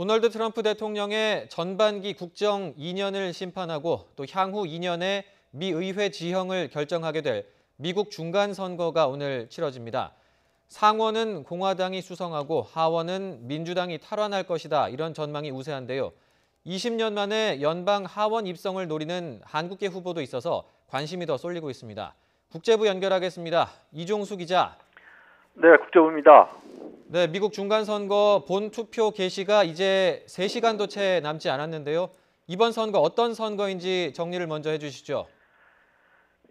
도널드 트럼프 대통령의 전반기 국정 2년을 심판하고 또 향후 2년의 미 의회 지형을 결정하게 될 미국 중간선거가 오늘 치러집니다. 상원은 공화당이 수성하고 하원은 민주당이 탈환할 것이다. 이런 전망이 우세한데요. 20년 만에 연방 하원 입성을 노리는 한국계 후보도 있어서 관심이 더 쏠리고 있습니다. 국제부 연결하겠습니다. 이종수 기자. 네, 국제부입니다. 네, 미국 중간선거 본 투표 개시가 이제 3시간도 채 남지 않았는데요. 이번 선거 어떤 선거인지 정리를 먼저 해주시죠.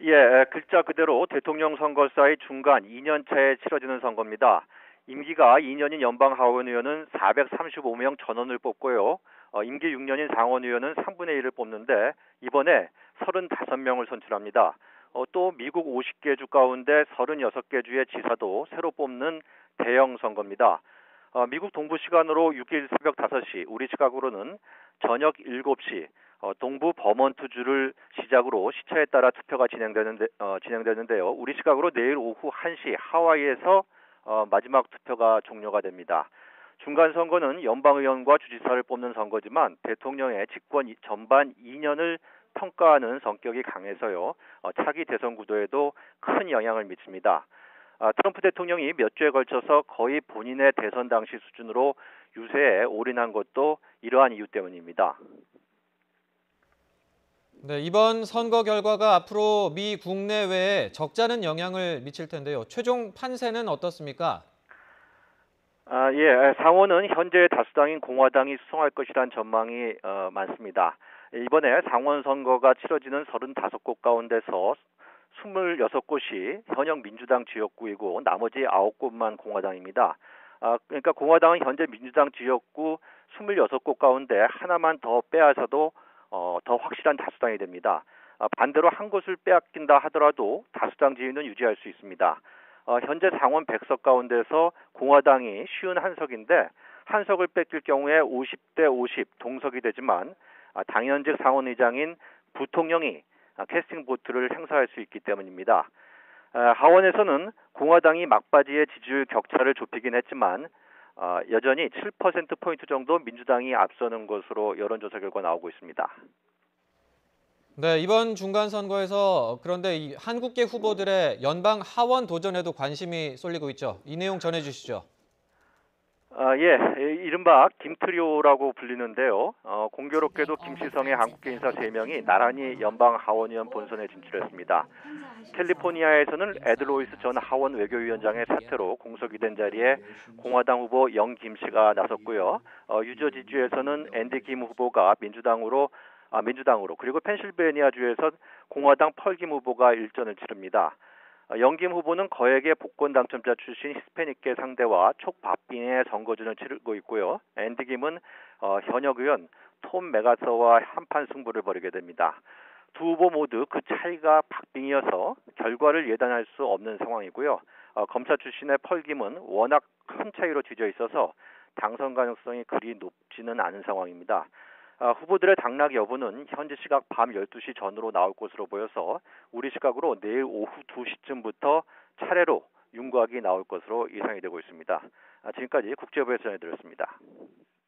예, 글자 그대로 대통령 선거사의 중간 2년차에 치러지는 선거입니다. 임기가 2년인 연방 하원의원은 435명 전원을 뽑고요. 임기 6년인 상원의원은 3분의 1을 뽑는데 이번에 35명을 선출합니다. 또 미국 50개 주 가운데 36개 주의 지사도 새로 뽑는 대형 선거입니다. 미국 동부 시간으로 6일 새벽 5시, 우리 시각으로는 저녁 7시 동부 버먼트주를 시작으로 시차에 따라 투표가 진행되는데요. 우리 시각으로 내일 오후 1시 하와이에서 마지막 투표가 종료가 됩니다. 중간 선거는 연방의원과 주지사를 뽑는 선거지만 대통령의 집권 전반 2년을 평가하는 성격이 강해서요. 차기 대선 구도에도 큰 영향을 미칩니다. 트럼프 대통령이 몇 주에 걸쳐서 거의 본인의 대선 당시 수준으로 유세에 올인한 것도 이러한 이유 때문입니다. 네, 이번 선거 결과가 앞으로 미 국내외에 적잖은 영향을 미칠 텐데요. 최종 판세는 어떻습니까? 예, 상원은 현재 다수당인 공화당이 수성할 것이란 전망이 많습니다. 이번에 상원 선거가 치러지는 35곳 가운데서 26곳이 현역 민주당 지역구이고 나머지 9곳만 공화당입니다. 그러니까 공화당은 현재 민주당 지역구 26곳 가운데 하나만 더 빼앗아도 더 확실한 다수당이 됩니다. 반대로 한 곳을 빼앗긴다 하더라도 다수당 지위는 유지할 수 있습니다. 현재 상원 100석 가운데서 공화당이 51석인데 한 석을 뺏길 경우에 50대 50 동석이 되지만 당연직 상원의장인 부통령이 캐스팅 보트를 행사할 수 있기 때문입니다. 하원에서는 공화당이 막바지에 지지율 격차를 좁히긴 했지만 여전히 7%포인트 정도 민주당이 앞서는 것으로 여론조사 결과 나오고 있습니다. 네, 이번 중간선거에서 그런데 이 한국계 후보들의 연방 하원 도전에도 관심이 쏠리고 있죠. 이 내용 전해주시죠. 예, 이른바 김트리오라고 불리는데요. 공교롭게도 김시성의 한국계 인사 3명이 나란히 연방 하원의원 본선에 진출했습니다. 캘리포니아에서는 에드 로이스 전 하원 외교위원장의 사퇴로 공석이 된 자리에 공화당 후보 영김 씨가 나섰고요. 유저지주에서는 앤디 김 후보가 민주당으로 그리고 펜실베니아주에서 공화당 펄 김 후보가 일전을 치릅니다. 영김 후보는 거액의 복권 당첨자 출신 히스패닉계 상대와 촉박빙의 선거전을 치르고 있고요. 앤디 김은 현역 의원 톰 메가서와 한판 승부를 벌이게 됩니다. 두 후보 모두 그 차이가 박빙이어서 결과를 예단할 수 없는 상황이고요. 검사 출신의 펄 김은 워낙 큰 차이로 뒤져 있어서 당선 가능성이 그리 높지는 않은 상황입니다. 후보들의 당락 여부는 현지 시각 밤 12시 전후로 나올 것으로 보여서 우리 시각으로 내일 오후 2시쯤부터 차례로 윤곽이 나올 것으로 예상이 되고 있습니다. 지금까지 국제부에서 전해드렸습니다.